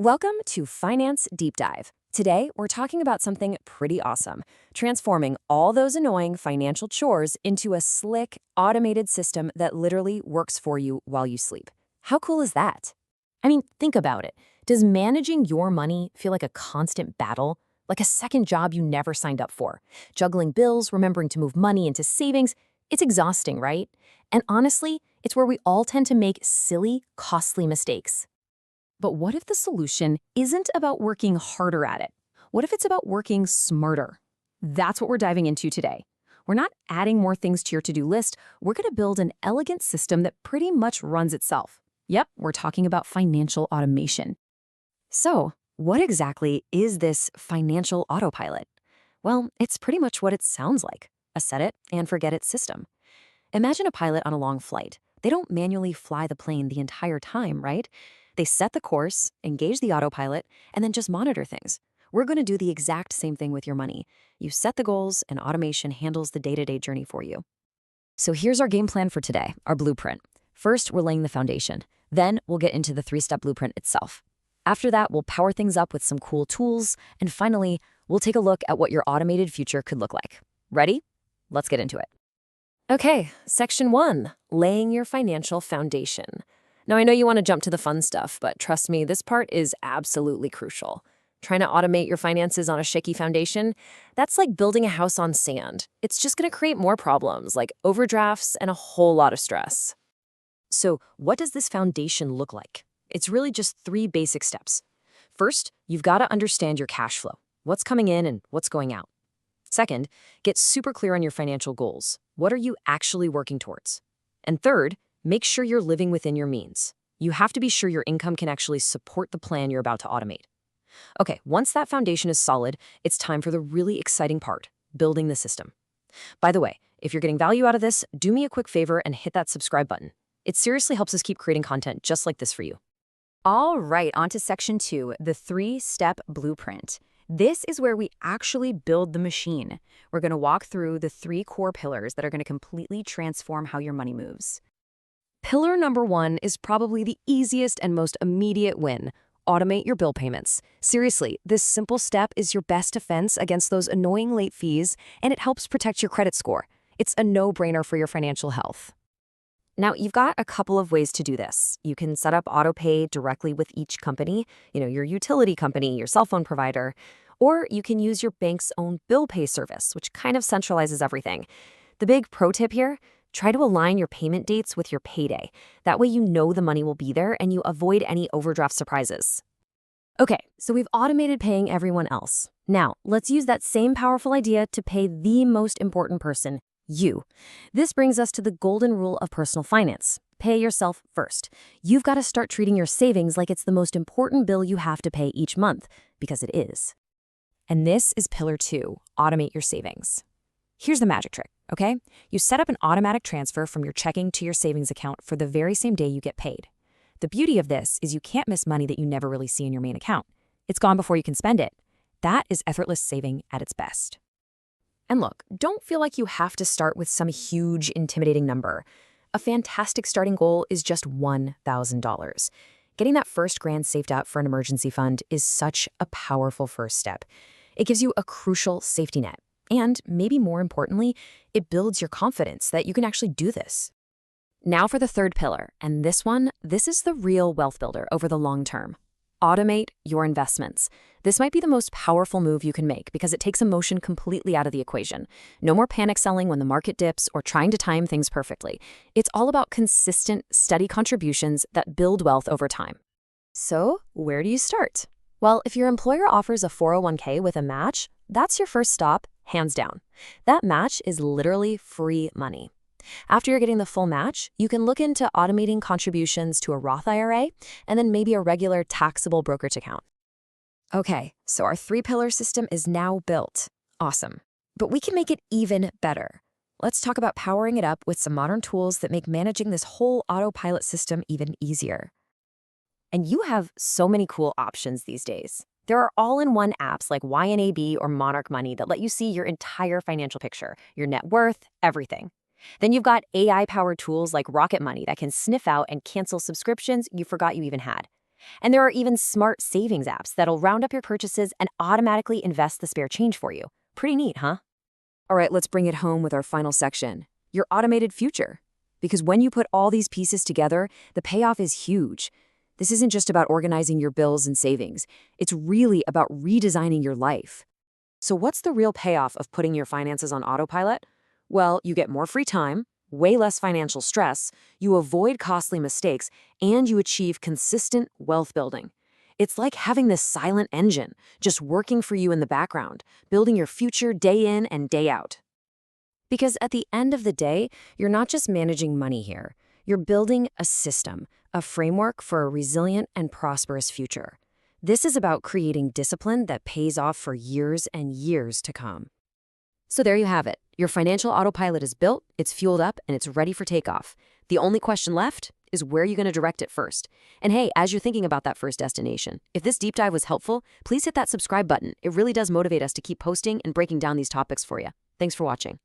Welcome to Finance Deep Dive. Today, we're talking about something pretty awesome, transforming all those annoying financial chores into a slick, automated system that literally works for you while you sleep. How cool is that? I mean, think about it. Does managing your money feel like a constant battle? Like a second job you never signed up for? Juggling bills, remembering to move money into savings? It's exhausting, right? And honestly, it's where we all tend to make silly, costly mistakes. But what if the solution isn't about working harder at it? What if it's about working smarter? That's what we're diving into today. We're not adding more things to your to-do list. We're going to build an elegant system that pretty much runs itself. Yep, we're talking about financial automation. So, what exactly is this financial autopilot? Well, it's pretty much what it sounds like, a set it and forget it system. Imagine a pilot on a long flight. They don't manually fly the plane the entire time, right? They set the course, engage the autopilot, and then just monitor things. We're going to do the exact same thing with your money. You set the goals, and automation handles the day-to-day journey for you. So here's our game plan for today, our blueprint. First, we're laying the foundation. Then, we'll get into the three-step blueprint itself. After that, we'll power things up with some cool tools. And finally, we'll take a look at what your automated future could look like. Ready? Let's get into it. Okay, section 1, laying your financial foundation. Now, I know you want to jump to the fun stuff, but trust me, this part is absolutely crucial. Trying to automate your finances on a shaky foundation, that's like building a house on sand. It's just going to create more problems, like overdrafts and a whole lot of stress. So, what does this foundation look like? It's really just 3 basic steps. First, you've got to understand your cash flow, what's coming in and what's going out. Second, get super clear on your financial goals. What are you actually working towards? And third, make sure you're living within your means. You have to be sure your income can actually support the plan you're about to automate. Okay, once that foundation is solid, it's time for the really exciting part, building the system. By the way, if you're getting value out of this, do me a quick favor and hit that subscribe button. It seriously helps us keep creating content just like this for you. All right, on to section 2, the 3-step blueprint. This is where we actually build the machine. We're going to walk through the 3 core pillars that are going to completely transform how your money moves. Pillar number 1 is probably the easiest and most immediate win. Automate your bill payments. Seriously, this simple step is your best defense against those annoying late fees, and it helps protect your credit score. It's a no-brainer for your financial health. Now, you've got a couple of ways to do this. You can set up autopay directly with each company, your utility company, your cell phone provider, or you can use your bank's own bill pay service, which kind of centralizes everything. The big pro tip here, try to align your payment dates with your payday. That way you know the money will be there and you avoid any overdraft surprises. Okay, so we've automated paying everyone else. Now, let's use that same powerful idea to pay the most important person, you. This brings us to the golden rule of personal finance. Pay yourself first. You've got to start treating your savings like it's the most important bill you have to pay each month, because it is. And this is pillar 2, automate your savings. Here's the magic trick, okay? You set up an automatic transfer from your checking to your savings account for the very same day you get paid. The beauty of this is you can't miss money that you never really see in your main account. It's gone before you can spend it. That is effortless saving at its best. And look, don't feel like you have to start with some huge, intimidating number. A fantastic starting goal is just $1,000. Getting that first grand saved up for an emergency fund is such a powerful first step. It gives you a crucial safety net. And maybe more importantly, it builds your confidence that you can actually do this. Now for the 3rd pillar, and this is the real wealth builder over the long term. Automate your investments. This might be the most powerful move you can make because it takes emotion completely out of the equation. No more panic selling when the market dips or trying to time things perfectly. It's all about consistent, steady contributions that build wealth over time. So, where do you start? Well, if your employer offers a 401k with a match, that's your first stop, hands down. That match is literally free money. After you're getting the full match, you can look into automating contributions to a Roth IRA and then maybe a regular taxable brokerage account. Okay, so our 3-pillar system is now built. Awesome. But we can make it even better. Let's talk about powering it up with some modern tools that make managing this whole autopilot system even easier. And you have so many cool options these days. There are all-in-one apps like YNAB or Monarch Money that let you see your entire financial picture, your net worth, everything. Then you've got AI-powered tools like Rocket Money that can sniff out and cancel subscriptions you forgot you even had. And there are even smart savings apps that'll round up your purchases and automatically invest the spare change for you. Pretty neat, huh? All right, let's bring it home with our final section, your automated future. Because when you put all these pieces together, the payoff is huge. This isn't just about organizing your bills and savings. It's really about redesigning your life. So what's the real payoff of putting your finances on autopilot? Well, you get more free time, way less financial stress, you avoid costly mistakes, and you achieve consistent wealth building. It's like having this silent engine just working for you in the background, building your future day in and day out. Because at the end of the day, you're not just managing money here. You're building a system, a framework for a resilient and prosperous future. This is about creating discipline that pays off for years and years to come. So there you have it. Your financial autopilot is built, it's fueled up, and it's ready for takeoff. The only question left is where you're going to direct it first. And hey, as you're thinking about that first destination, if this deep dive was helpful, please hit that subscribe button. It really does motivate us to keep posting and breaking down these topics for you. Thanks for watching.